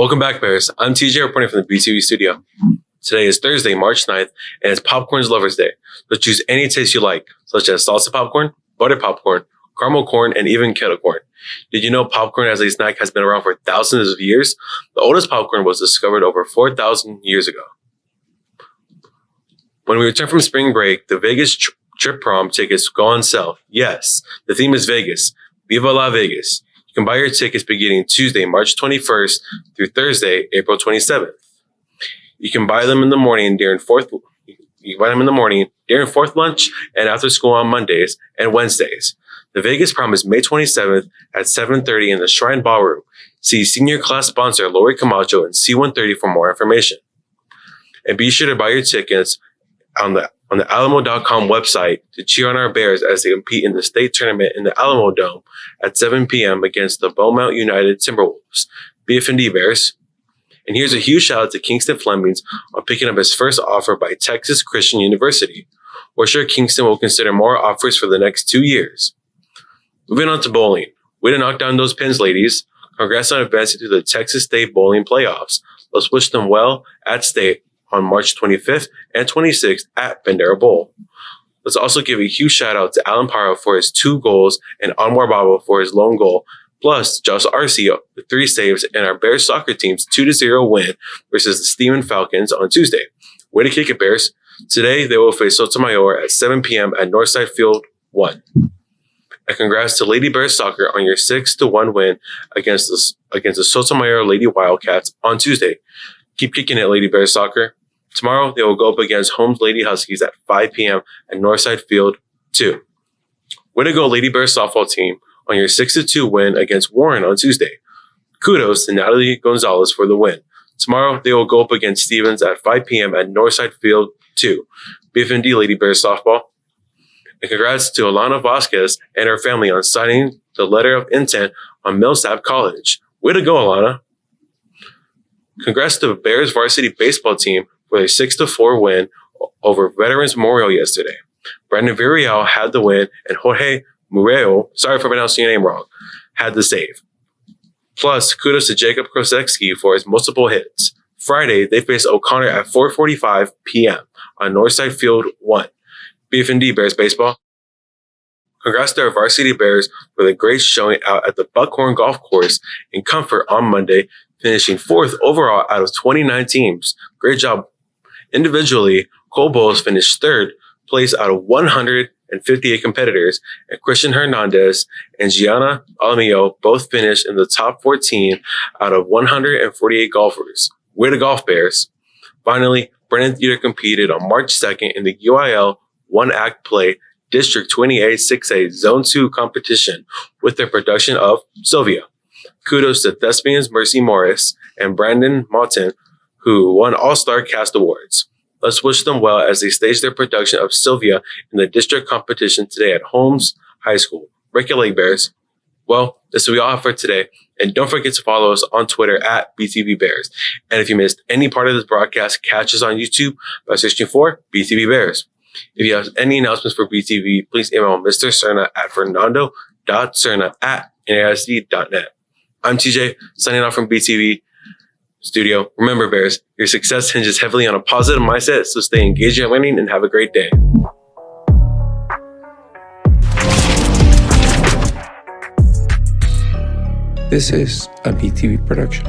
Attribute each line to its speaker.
Speaker 1: Welcome back, Bears. I'm TJ reporting from the BTV studio. Today is Thursday, March 9th, and it's Popcorn's Lovers Day. So choose any taste you like, such as salsa popcorn, butter popcorn, caramel corn, and even kettle corn. Did you know popcorn as a snack has been around for thousands of years? The oldest popcorn was discovered over 4,000 years ago. When we return from spring break, the Vegas trip prom tickets go on sale. Yes, the theme is Vegas. Viva la Vegas. You can buy your tickets beginning Tuesday, March 21st through Thursday, April 27th. You can buy them in the morning during fourth lunch and after school on Mondays and Wednesdays. The Vegas prom is May 27th at 7:30 in the Shrine Ballroom. See senior class sponsor Lori Camacho and C130 for more information. And be sure to buy your tickets on the Alamo.com website to cheer on our Bears as they compete in the state tournament in the Alamo Dome at 7 p.m. against the Beaumont United Timberwolves. BFD Bears. And here's a huge shout out to Kingston Flemings on picking up his first offer by Texas Christian University. We're sure Kingston will consider more offers for the next 2 years. Moving on to bowling. Way to knock down those pins, ladies. Congrats on advancing to the Texas State Bowling Playoffs. Let's wish them well at state on March 25th and 26th at Bandera Bowl. Let's also give a huge shout out to Alan Parra for his 2 goals and Anwar Baba for his lone goal, plus Josh Arce with 3 saves and our Bears soccer team's 2-0 win versus the Steven Falcons on Tuesday. Way to kick it, Bears. Today, they will face Sotomayor at 7 p.m. at Northside Field 1. And congrats to Lady Bears Soccer on your 6-1 win against the Sotomayor Lady Wildcats on Tuesday. Keep kicking it, Lady Bears Soccer. Tomorrow, they will go up against Holmes Lady Huskies at 5 p.m. at Northside Field 2. Way to go, Lady Bears softball team, on your 6-2 win against Warren on Tuesday. Kudos to Natalie Gonzalez for the win. Tomorrow, they will go up against Stevens at 5 p.m. at Northside Field 2. BFD Lady Bears softball. And congrats to Allana Vasquez and her family on signing the letter of intent on Millsap College. Way to go, Allana. Congrats to the Bears varsity baseball team for a 6-4 win over Veterans Memorial yesterday. Brennan Theatre had the win, and Jorge Murillo, sorry for pronouncing your name wrong, had the save. Plus, kudos to Jacob Krosecki for his multiple hits. Friday, they face O'Connor at 4:45 p.m. on Northside Field 1. BFD Bears baseball. Congrats to our varsity Bears for the great showing out at the Buckhorn Golf Course in Comfort on Monday, finishing 4th overall out of 29 teams. Great job. Individually, Cole Bowles finished 3rd place out of 158 competitors, and Christian Hernandez and Gianna Alamillo both finished in the top 14 out of 148 golfers. Way to golf, Bears. Finally, Brennan Theatre competed on March 2nd in the UIL one-act play District 28 6A Zone 2 competition with their production of Sylvia. Kudos to Thespians Mercy Morris and Brandon Moughton, who won All-Star Cast Awards. Let's wish them well as they stage their production of Sylvia in the district competition today at Holmes High School. Break your leg, Bears. Well, this will be all for today. And don't forget to follow us on Twitter at BTV Bears. And if you missed any part of this broadcast, catch us on YouTube by searching for BTV Bears. If you have any announcements for BTV, please email Mr. Cerna at fernando.cerna@naisd.net. I'm TJ, signing off from BTV Studio. Remember, Bears, your success hinges heavily on a positive mindset, so stay engaged in learning and have a great day.
Speaker 2: This is a BTV production.